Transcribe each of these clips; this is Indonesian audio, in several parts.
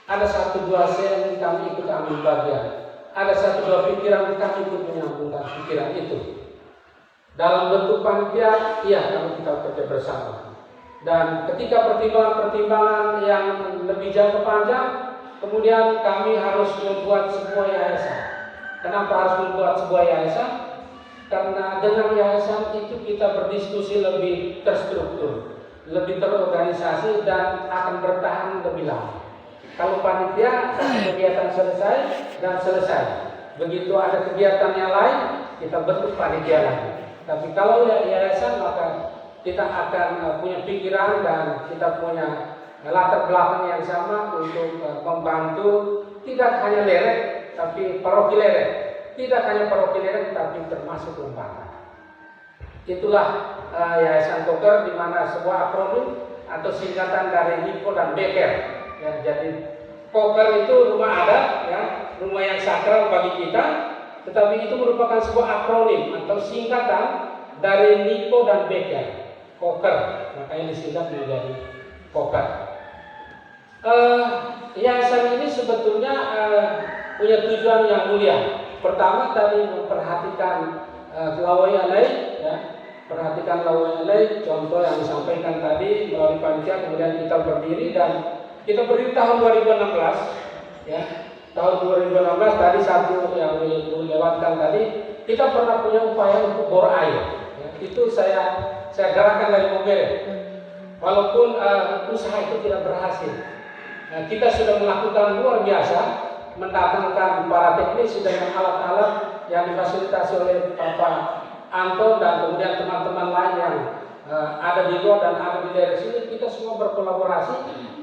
Ada satu dua sen kami ikut ambil bagian. Ada satu dua pikiran kami ikut menyambungkan pikiran itu. Dalam bentuk panitia, iya kami kita kerja bersama. Dan ketika pertimbangan-pertimbangan yang lebih jangka panjang, kemudian kami harus membuat sebuah yayasan. Kenapa harus membuat sebuah yayasan? Karena dengan yayasan itu kita berdiskusi lebih terstruktur, lebih terorganisasi dan akan bertahan lebih lama. Kalau panitia, kegiatan selesai dan selesai. Begitu ada kegiatan yang lain, kita bentuk panitia lagi. Tapi kalau yayasan, maka kita akan punya pikiran dan kita punya latar belakang yang sama untuk membantu tidak hanya Lerek, tapi paroki Lerek. Tidak hanya paroki Lerek, tapi termasuk lembaga. Itulah Yayasan Koker, di mana sebuah akronim atau singkatan dari Nico dan Becker. Ya, jadi Koker itu rumah adat, ya, rumah yang sakral bagi kita, tetapi itu merupakan sebuah akronim atau singkatan dari Nico dan Becker. Koker, makanya disingkat menjadi Koker. Yayasan ini sebetulnya punya tujuan yang mulia. Pertama tadi memperhatikan lawayanai, ya, perhatikan lawayanai. Contoh yang disampaikan tadi melalui panitia, kemudian kita berdiri dan kita berdiri tahun 2016, ya. Tahun 2016 tadi satu yang dilewatkan tadi, kita pernah punya upaya untuk bor air. Ya. Itu saya gerakan dari mobil. Walaupun usaha itu tidak berhasil, kita sudah melakukan luar biasa, mendatangkan para teknis dengan alat-alat yang difasilitasi oleh Bapak Anton dan kemudian teman-teman lain yang ada di luar dan ada di daerah sini. Kita semua berkolaborasi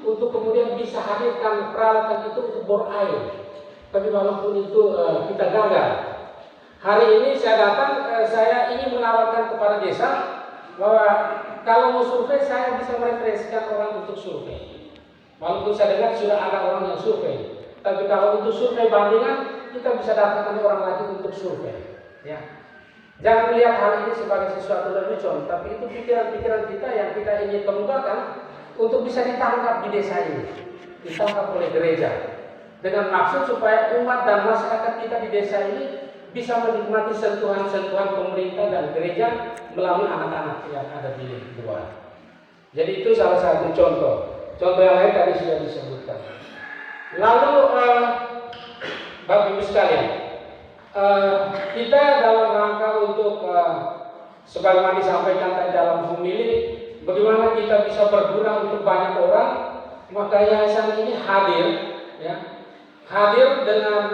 untuk kemudian bisa hadirkan peralatan itu untuk bor air. Tapi walaupun itu kita gagal. Hari ini saya datang, saya ingin menawarkan kepada desa bahwa kalau mau survei saya bisa mereferensikan orang untuk survei. Walaupun saya dengar sudah ada orang yang survei, tapi kalau untuk survei bandingan kita bisa datangkan orang lagi untuk survei. Ya. Jangan melihat hal ini sebagai sesuatu lelucon, tapi itu pikiran-pikiran kita yang kita ingin kemukakan untuk bisa ditangkap di desa ini, ditangkap oleh gereja, dengan maksud supaya umat dan masyarakat kita di desa ini bisa menikmati sentuhan-sentuhan pemerintah dan gereja melalui anak-anak yang ada di luar. Jadi itu salah satu contoh. Contoh yang lain tadi sudah disebutkan. Lalu Bapak Ibu sekalian, kita dalam rangka untuk sebagaimana disampaikan tadi dalam homili, bagaimana kita bisa berguna untuk banyak orang, maka yayasan ini hadir, ya, hadir dengan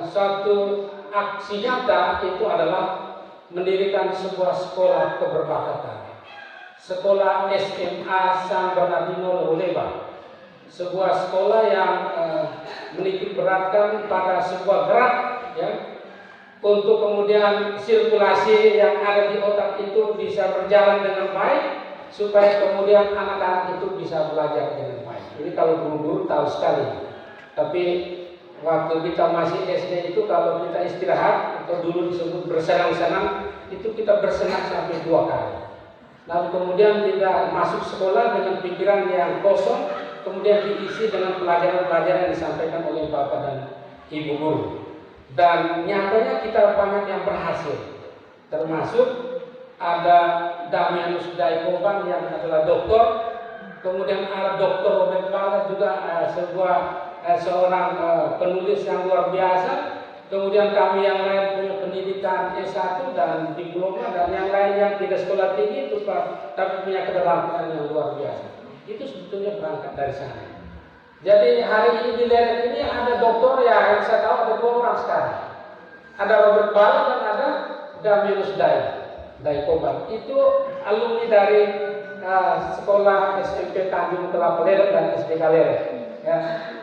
suatu aksi nyata, itu adalah mendirikan sebuah sekolah keberbakatan. Sekolah SMA San Bernardino Loleba, sebuah sekolah yang menitik beratkan pada sebuah gerak, ya, untuk kemudian sirkulasi yang ada di otak itu bisa berjalan dengan baik, supaya kemudian anak-anak itu bisa belajar dengan baik. Ini kalau guru-guru tahu sekali. Tapi waktu kita masih SD itu kalau kita istirahat atau dulu disebut bersenang-senang, itu kita bersenang sampai 2 kali. Lalu kemudian kita masuk sekolah dengan pikiran yang kosong, kemudian diisi dengan pelajaran-pelajaran yang disampaikan oleh Bapak dan Ibu guru. Dan nyatanya kita banyak yang berhasil, termasuk ada Damianus Daikoban yang adalah doktor, kemudian ada Dr. Robert Bala juga seorang penulis yang luar biasa. Kemudian kami yang lain punya pendidikan S1 dan diploma, dan yang lain yang tidak sekolah tinggi itu tapi punya keterampilan yang luar biasa. Itu sebetulnya berangkat dari sana. Jadi hari ini di Lerek ini ada doktor ya, yang saya tahu ada 2 orang sekarang. Ada Robert Bala dan ada Damianus Daikoban. Itu alumni dari sekolah SMP Tanjung Kelapa Lerek dan SDK Lerek. Ya,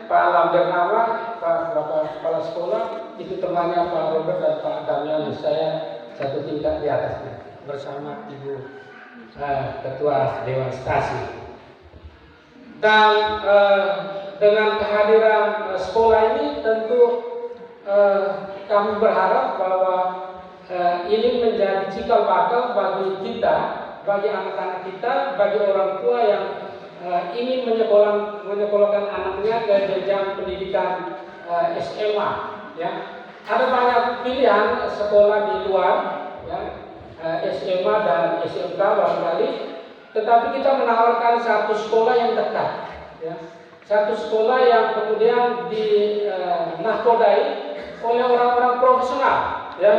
Pak Lambernawa, Pak Bapak Kepala Sekolah, itu temannya Pak Robert dan Pak Damianus. Saya satu tingkat di atasnya bersama Ibu Ketua Dewan Stasi. Dan dengan kehadiran sekolah ini tentu kami berharap bahwa ini menjadi cikal bakal bagi kita, bagi anak-anak kita, bagi orang tua yang ingin menyekolahkan anaknya artinya ke jenjang pendidikan SMA. Ya, ada banyak pilihan sekolah di luar, ya, SMA dan SMK barangkali, tetapi kita menawarkan satu sekolah yang dekat, ya, satu sekolah yang kemudian dinahkodai oleh orang-orang profesional. Ya,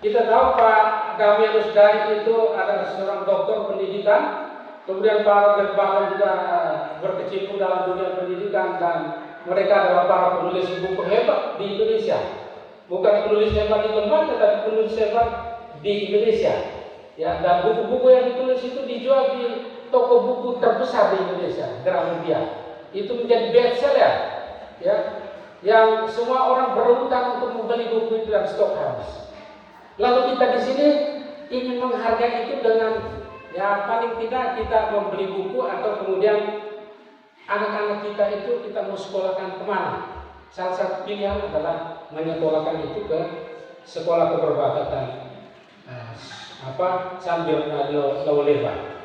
kita tahu Pak Damianus Dai itu adalah seorang doktor pendidikan, kemudian para Gerbawan juga berkecimpung dalam dunia pendidikan, dan mereka adalah para penulis buku hebat di Indonesia. Bukan penulis hebat di tempat, tetapi penulis hebat di Indonesia. Ya, dan buku-buku yang ditulis itu dijual di toko buku terbesar di Indonesia, Gramedia. Itu menjadi bestseller, ya, yang semua orang berebutan untuk membeli buku itu dan stok habis. Lalu kita di sini ingin menghargai itu dengan, ya, paling tidak kita membeli buku, atau kemudian anak-anak kita itu kita mau sekolahkan kemana? Salah satu pilihan adalah menyekolahkan itu ke sekolah keperbatasan, sambil lalu lebar.